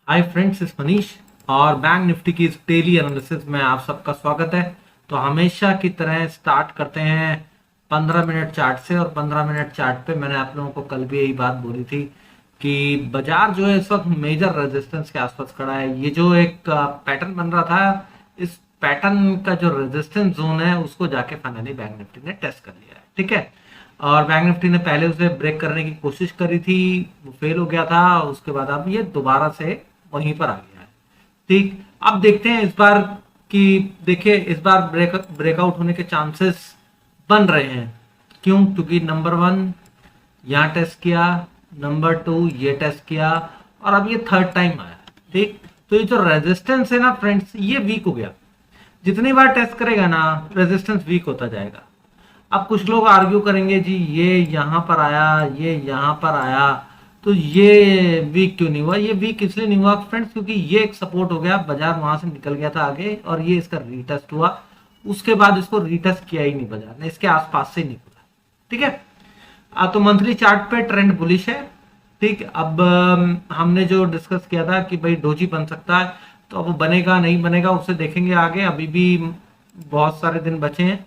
Hi friends, इस मनीष और bank Nifty की इस डेली एनालिसिस में आप सबका स्वागत है। तो हमेशा की तरह स्टार्ट करते हैं 15 मिनट चार्ट से। और 15 मिनट चार्ट पे मैंने आप लोगों को कल भी यही बात बोली थी कि बाजार जो है इस वक्त मेजर रेजिस्टेंस के आसपास खड़ा है। ये जो एक पैटर्न बन रहा था, इस पैटर्न का जो रेजिस्टेंस जोन है उसको जाके फाइनली बैंक निफ्टी ने टेस्ट कर लिया है। ठीक है, और बैंक निफ्टी ने पहले उसे ब्रेक करने की कोशिश करी थी, वो फेल हो गया था। उसके बाद अब ये दोबारा से वहीं पर आ गया है। ठीक, अब देखते हैं इस बार कि देखिए इस बार ब्रेकआउट होने के चांसेस बन रहे हैं। क्यों? क्योंकि नंबर 1 यहाँ टेस्ट किया, नंबर 2 ये टेस्ट किया, और अब ये थर्ड टाइम आया। ठीक, तो ये जो रेजिस्टेंस है ना फ्रेंड्स, ये वीक हो गया। जितनी बार टेस्ट करेगा ना, रेजिस्टेंस वीक होता जाएगा। अब कुछ लोग आर्ग्यू करेंगे जी ये यहाँ पर आया, ये यहाँ पर आया, तो ये वीक क्यों नहीं हुआ? ये वीक इसलिए नहीं हुआ फ्रेंड्स क्योंकि ये एक सपोर्ट हो गया, बाजार वहां से निकल गया था आगे, और ये इसका रीटेस्ट हुआ। उसके बाद इसको रीटेस्ट किया ही नहीं बाजार ने, इसके आसपास से निकला। ठीक है, तो मंथली चार्ट पे ट्रेंड बुलिश है। ठीक, अब हमने जो डिस्कस किया था कि भाई डोजी बन सकता है, तो अब बनेगा नहीं बनेगा उसे देखेंगे आगे। अभी भी बहुत सारे दिन बचे हैं।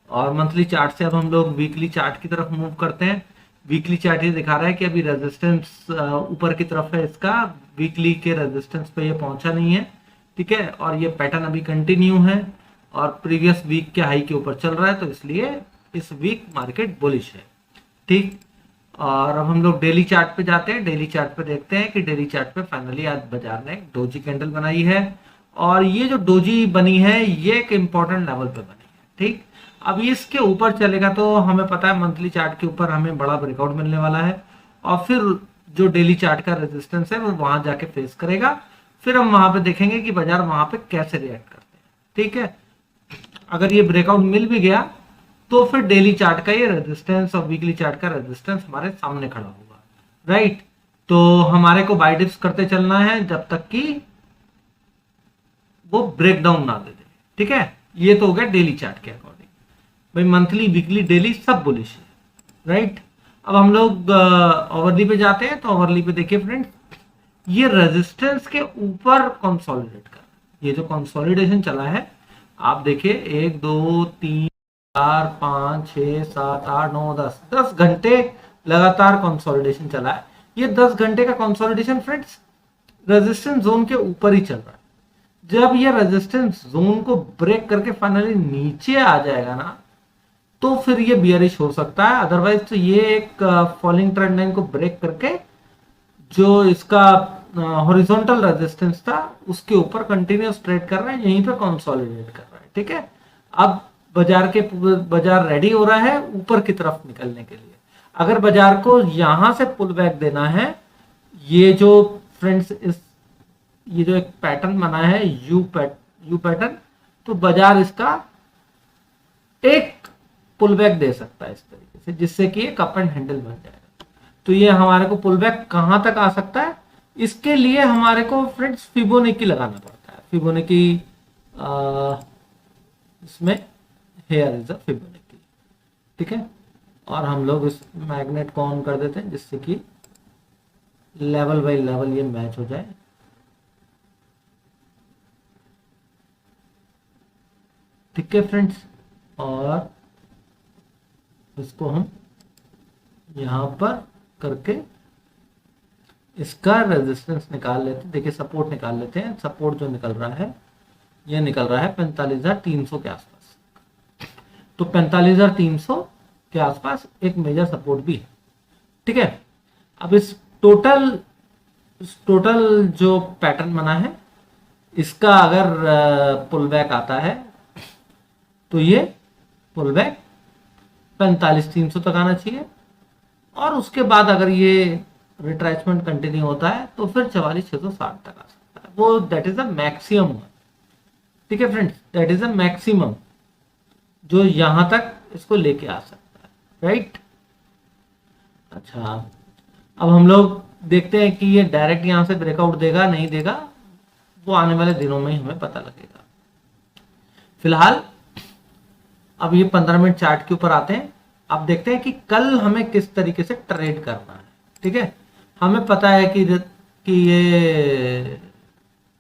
और मंथली चार्ट से अब हम लोग वीकली चार्ट की तरफ मूव करते हैं। वीकली चार्ट ये दिखा रहा है कि अभी रेजिस्टेंस ऊपर की तरफ है इसका, वीकली के रेजिस्टेंस पे ये पहुंचा नहीं है। ठीक है, और ये पैटर्न अभी कंटिन्यू है और प्रीवियस वीक के हाई के ऊपर चल रहा है, तो इसलिए इस वीक मार्केट बुलिश है। ठीक, और अब हम लोग डेली चार्ट पे जाते हैं। डेली चार्ट पे देखते हैं कि डेली चार्ट पे फाइनली आज बाजार ने एक डोजी कैंडल बनाई है, और ये जो डोजी बनी है ये एक इंपॉर्टेंट लेवल पे बनी है। ठीक, अब इसके ऊपर चलेगा तो हमें पता है मंथली चार्ट के ऊपर हमें बड़ा ब्रेकआउट मिलने वाला है, और फिर जो डेली चार्ट का रेजिस्टेंस है वो वहां जाके फेस करेगा। फिर हम वहां पे देखेंगे कि बाजार वहां पे कैसे रिएक्ट करते हैं। ठीक है, अगर ये ब्रेकआउट मिल भी गया तो फिर डेली चार्ट का ये रेजिस्टेंस और वीकली चार्ट का रेजिस्टेंस हमारे सामने खड़ा होगा। राइट, तो हमारे को बाय डिप्स करते चलना है जब तक कि वो ब्रेकडाउन ना दे दे। ठीक है, ये तो हो गया डेली चार्ट के अकॉर्डिंग। भाई मंथली वीकली डेली सब बुलिश है। राइट, अब हम लोग ओवरली पे जाते हैं। तो ओवरली पे देखिए फ्रेंड्स, ये रेजिस्टेंस के ऊपर कंसोलिडेट कर, ये जो कंसोलिडेशन चला है आप देखिए 1 2 3 4 5 6 7 8 9 10 घंटे लगातार कंसोलिडेशन चला है। ये 10 घंटे का कंसोलिडेशन फ्रेंड्स रेजिस्टेंस जोन के ऊपर ही चल रहा है। जब ये रेजिस्टेंस जोन को ब्रेक करके फाइनली नीचे आ जाएगा ना, तो फिर ये बियरिश हो सकता है। अदरवाइज तो ये एक फॉलिंग ट्रेंड लाइन को ब्रेक करके जो इसका हॉरिजॉन्टल रेजिस्टेंस था उसके ऊपर कंटिन्यूस ट्रेड कर रहा है, यहीं पे कंसोलिडेट कर रहा है। ठीक है, अब बाजार रेडी हो रहा है ऊपर की तरफ निकलने के लिए। अगर बाजार को यहां से पुल बैक देना है, ये जो फ्रेंड्स ये जो एक पैटर्न बना है यू पैटर्न, तो बाजार इसका एक पुल बैक दे सकता है इस तरीके से, जिससे कि एक अप एंड हैंडल बन जाएगा। तो ये हमारे को पुल बैक कहां तक आ सकता है, इसके लिए हमारे को फ्रेंड्स फिबोनाची लगाना पड़ता है। फिबोनाची इसमें हेयर इज अ फिबोनाची। ठीक है, और हम लोग इस मैग्नेट को ऑन कर देते हैं जिससे कि लेवल बाय लेवल ये मैच हो जाए। ठीक है फ्रेंड्स, और इसको हम यहां पर करके इसका रेजिस्टेंस निकाल लेते हैं। देखिए सपोर्ट निकाल लेते हैं। सपोर्ट जो निकल रहा है ये निकल रहा है 45,300 के आसपास। तो 45,300 के आसपास एक मेजर सपोर्ट भी है। ठीक है, अब इस टोटल जो पैटर्न बना है इसका अगर पुल बैक आता है तो ये पुल बैक 45,300 तक आना चाहिए, और उसके बाद अगर ये रिट्रेसमेंट कंटिन्यू होता है तो फिर 44,660 तक आ सकता है। वो दैट इज द मैक्सिमम। ठीक है friends, that is the maximum जो यहां तक इसको लेके आ सकता है। राइट, अच्छा, अब हम लोग देखते हैं कि ये डायरेक्ट यहां से ब्रेकआउट देगा नहीं देगा, वो आने वाले दिनों में ही हमें पता लगेगा। फिलहाल अब ये 15 मिनट चार्ट के ऊपर आते हैं। अब देखते हैं कि कल हमें किस तरीके से ट्रेड करना है। ठीक है, हमें पता है कि कि ये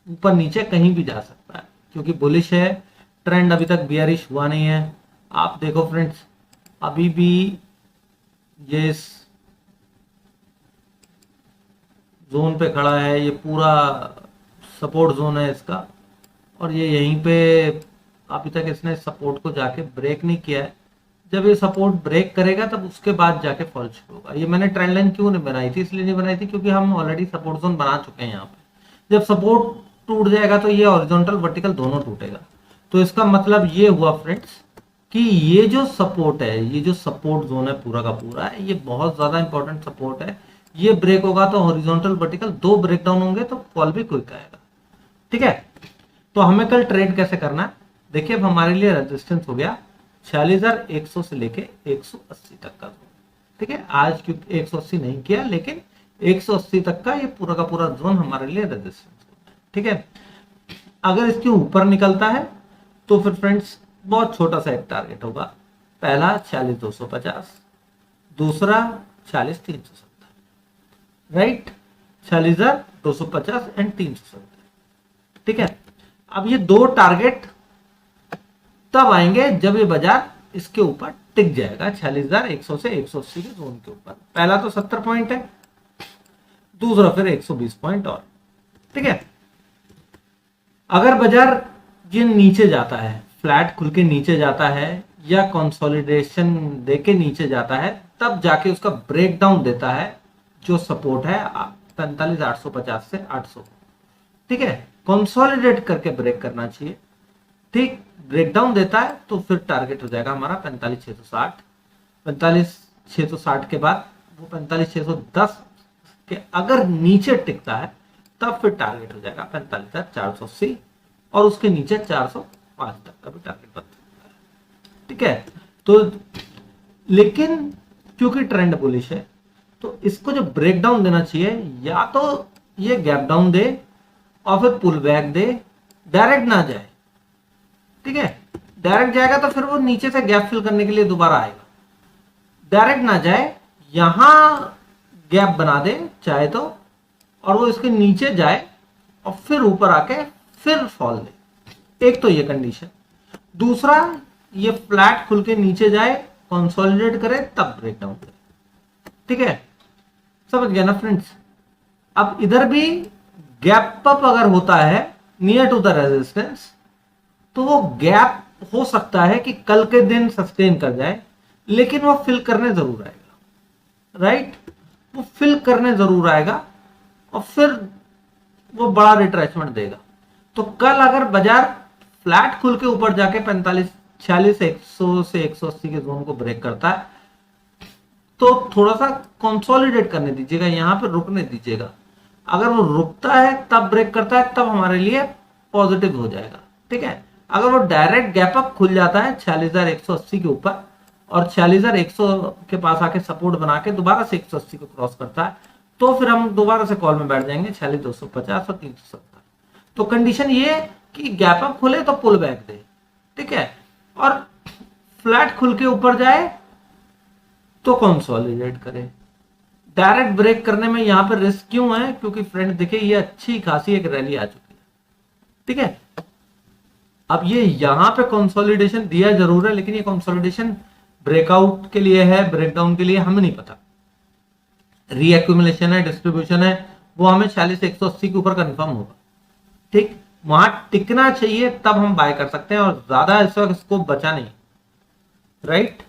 ऊपर नीचे कहीं भी जा सकता है, क्योंकि बुलिश है, ट्रेंड अभी तक बियरिश हुआ नहीं है। आप देखो फ्रेंड्स, अभी भी ये इस जोन पे खड़ा है, ये पूरा सपोर्ट जोन है इसका, और ये यहीं पे अभी तक इसने सपोर्ट को जाके ब्रेक नहीं किया है। जब ये सपोर्ट ब्रेक करेगा तब उसके बाद जाके फॉल शुरू होगा। ये मैंने ट्रेंड लाइन क्यों नहीं बनाई थी, इसलिए नहीं बनाई थी क्योंकि हम ऑलरेडी सपोर्ट जोन बना चुके हैं यहाँ पे। जब सपोर्ट टूट जाएगा तो ये हॉरिजॉन्टल वर्टिकल दोनों टूटेगा। तो इसका मतलब ये हुआ फ्रेंड्स कि ये जो सपोर्ट है, ये जो सपोर्ट जोन है पूरा का पूरा, ये बहुत ज्यादा इंपॉर्टेंट सपोर्ट है। ये ब्रेक होगा तो हॉरिजॉन्टल वर्टिकल दो ब्रेकडाउन होंगे तो फॉल भी क्विक आएगा। ठीक है, तो हमें कल ट्रेड कैसे करना है, देखिए अब हमारे लिए रेजिस्टेंस हो गया 46,100 से लेके 180 तक का। ठीक है, आज क्योंकि 180 नहीं किया, लेकिन 180 तक का ये पूरा का पूरा जोन हमारे लिए रेजिस्टेंस होता है। ठीक है, अगर इसके ऊपर निकलता है तो फिर फ्रेंड्स बहुत छोटा सा एक टारगेट होगा। पहला 46,250, दूसरा 46,370, राइट, 46,250 एंड 370। ठीक है, अब ये दो टारगेट तब आएंगे जब ये बाजार इसके ऊपर टिक जाएगा 46,100 से 180 के जोन के ऊपर। पहला तो 70 पॉइंट है, दूसरा फिर 120 पॉइंट और। ठीक है, अगर बाजार ये नीचे जाता है, फ्लैट खुल के नीचे जाता है या कंसोलिडेशन देके नीचे जाता है, तब जाके उसका ब्रेकडाउन देता है जो सपोर्ट है 45,850 से 800। ठीक है, कंसोलिडेट करके ब्रेक करना चाहिए। ठीक, ब्रेकडाउन देता है तो फिर टारगेट हो जाएगा हमारा 45,660। 45,660 के बाद वो 45,610 के अगर नीचे टिकता है तब फिर टारगेट हो जाएगा 45,480, और उसके नीचे 405 तक का भी टारगेट बन सकता है। ठीक है, तो लेकिन क्योंकि ट्रेंड बुलिश है तो इसको जो ब्रेकडाउन देना चाहिए, या तो ये गैप डाउन दे और फिर पुल बैक दे, डायरेक्ट ना जाए। ठीक है, डायरेक्ट जाएगा तो फिर वो नीचे से गैप फिल करने के लिए दोबारा आएगा। डायरेक्ट ना जाए, यहां गैप बना दे चाहे तो, और वो इसके नीचे जाए और फिर ऊपर आके फिर फॉल दे। एक तो ये कंडीशन। दूसरा, ये फ्लैट खुल के नीचे जाए, कंसोलिडेट करे, तब ब्रेकडाउन करे। ठीक है, समझ गया ना फ्रेंड्स। अब इधर भी गैप अप अगर होता है नियर टू द रेजिस्टेंस, तो वो गैप हो सकता है कि कल के दिन सस्टेन कर जाए, लेकिन वो फिल करने जरूर आएगा। राइट, वो फिल करने जरूर आएगा और फिर वो बड़ा रिट्रेसमेंट देगा। तो कल अगर बाजार फ्लैट खुल के ऊपर जाके 46,100 से 180 के जोन को ब्रेक करता है तो थोड़ा सा कंसोलिडेट करने दीजिएगा, यहां पे रुकने दीजिएगा। अगर वो रुकता है तब ब्रेक करता है, तब हमारे लिए पॉजिटिव हो जाएगा। ठीक है, अगर वो डायरेक्ट गैप अप खुल जाता है 46,180 के ऊपर और 46,100 के पास आके सपोर्ट बना के दोबारा से 180 को क्रॉस करता है, तो फिर हम दोबारा से कॉल में बैठ जाएंगे 46,250 और 370। तो कंडीशन ये कि गैप अप खुले तो पुल बैक दे। ठीक है, और फ्लैट खुल के ऊपर जाए तो कंसोलिडेट करे। डायरेक्ट ब्रेक करने में यहां पर रिस्क क्यों है, क्योंकि फ्रेंड देखिए ये अच्छी खासी एक रैली आ चुकी है। ठीक है, अब ये यहां पे कंसोलिडेशन दिया जरूर है, लेकिन ये कंसोलिडेशन ब्रेकआउट के लिए है, ब्रेकडाउन के लिए हमें नहीं पता। रीएक्यूमुलेशन है, डिस्ट्रीब्यूशन है, वो हमें 46,180 के ऊपर कंफर्म होगा। ठीक, वहां टिकना चाहिए तब हम बाय कर सकते हैं, और ज्यादा इस वक्त स्कोप बचा नहीं। राइट,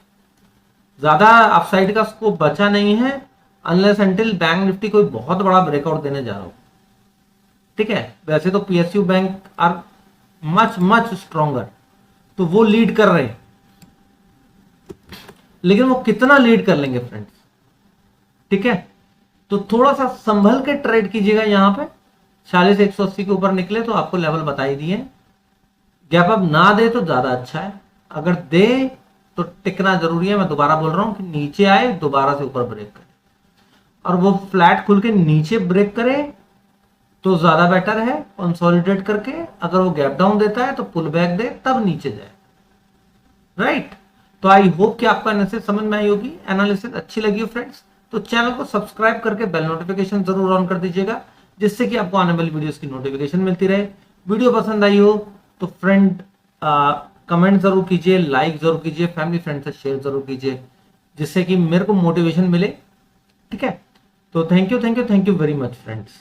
ज्यादा अपसाइड का स्कोप बचा नहीं है अनलेस अनटिल बैंक निफ्टी कोई बहुत बड़ा ब्रेकआउट देने जा रहा हो। ठीक है, वैसे तो PSU bank are much much stronger, तो वो लीड कर रहे हैं, लेकिन वो कितना लीड कर लेंगे फ्रेंड्स। ठीक है, तो थोड़ा सा संभल के ट्रेड कीजिएगा। यहां पे 46,180 के ऊपर निकले तो आपको लेवल बता ही दिए। गैप अप ना दे तो ज्यादा अच्छा है, अगर दे तो टिकना जरूरी है। मैं दोबारा बोल रहा हूं कि नीचे आए दोबारा से ऊपर ब्रेक करे, और वो फ्लैट खुल के नीचे ब्रेक करे तो ज्यादा बेटर है कंसोलिडेट करके। अगर वो गैप डाउन देता है तो पुल बैक दे, तब नीचे जाए। राइट, तो आई होप कि आपको एनालिसिस समझ में आई होगी। एनालिसिस अच्छी लगी हो फ्रेंड्स तो चैनल को सब्सक्राइब करके बेल नोटिफिकेशन जरूर ऑन कर दीजिएगा, जिससे कि आपको आने वाली वीडियोस की नोटिफिकेशन मिलती रहे। वीडियो पसंद आई हो तो फ्रेंड कमेंट जरूर कीजिए, लाइक जरूर कीजिए, फैमिली फ्रेंड से शेयर जरूर कीजिए, जिससे कि मेरे को मोटिवेशन मिले। ठीक है, तो thank you very much friends.